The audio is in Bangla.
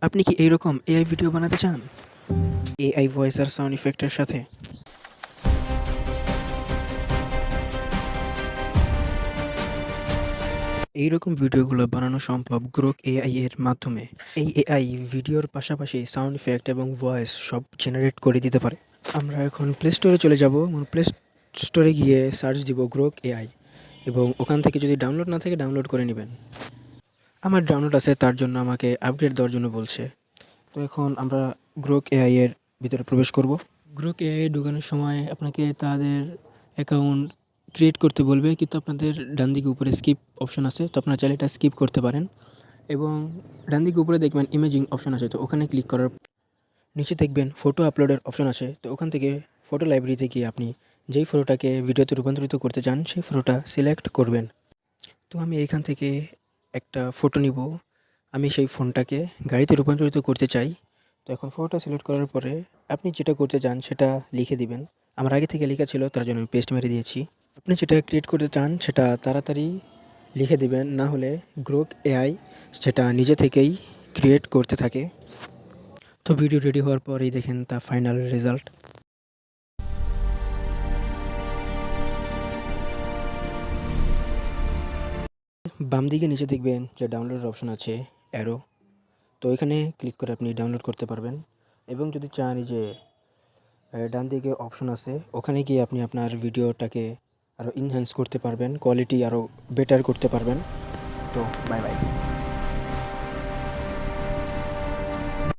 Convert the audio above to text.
আপনি কি এইরকম এআই ভিডিও বানাতে চান? এআই ভয়েস আর সাউন্ড ইফেক্টের সাথে? এইরকম ভিডিওগুলো বানানো সম্ভব গ্রোক এআই এর মাধ্যমে। এই এআই ভিডিওর পাশাপাশি সাউন্ড ইফেক্ট এবং ভয়েস সব জেনারেট করে দিতে পারে। আমরা এখন প্লে স্টোরে চলে যাব এবং প্লে স্টোরে গিয়ে সার্চ দিব গ্রোক এআই এবং ওখান থেকে যদি ডাউনলোড না থাকে ডাউনলোড করে নেবেন। আমার ডাউনলোড আছে, তার জন্য আমাকে আপগ্রেড দেওয়ার জন্য বলছে। তো এখন আমরা গ্রোক এআই এর ভিতরে প্রবেশ করব। গ্রোক এআই ঢোকানোর সময় আপনাকে তাদের অ্যাকাউন্ট ক্রিয়েট করতে বলবে, কিন্তু আপনাদের ডান দিকে উপরে স্কিপ অপশন আছে, তো আপনারা চাইলে এটা স্কিপ করতে পারেন। এবং ডান দিকে উপরে দেখবেন ইমেজিং অপশন আছে, তো ওখানে ক্লিক করার নিচে দেখবেন ফটো আপলোডের অপশন আছে, তো ওখান থেকে ফটো লাইব্রেরিতে গিয়ে আপনি যেই ফটোটাকে ভিডিওতে রূপান্তরিত করতে চান সেই ফটোটা সিলেক্ট করবেন। তো আমি এইখান থেকে একটা ফটো নিব। আমি সেই ফোনটাকে গাড়িতে রূপান্তরিত করতে চাই। তো এখন ফটোটা সিলেক্ট করার পরে আপনি যেটা করতে চান সেটা লিখে দিবেন। আমার আগে থেকে লেখা ছিল, তার জন্য আমি পেস্ট মেরে দিয়েছি। আপনি যেটা ক্রিয়েট করতে চান সেটা তাড়াতাড়ি লিখে দিবেন, না হলে গ্রোক এআই সেটা নিজে থেকেই ক্রিয়েট করতে থাকে। তো ভিডিও রেডি হওয়ার পরেই দেখেন তা ফাইনাল রেজাল্ট। বাম দিকে নিচে দেখবেন যে ডাউনলোডের অপশন আছে, অ্যারো। তো এখানে ক্লিক করে আপনি ডাউনলোড করতে পারবেন। এবং যদি চান যে ডান দিকে অপশন আছে, ওখানে গিয়ে আপনি আপনার ভিডিওটাকে আরও ইনহ্যান্স করতে পারবেন, কোয়ালিটি আরও বেটার করতে পারবেন। তো বাই বাই।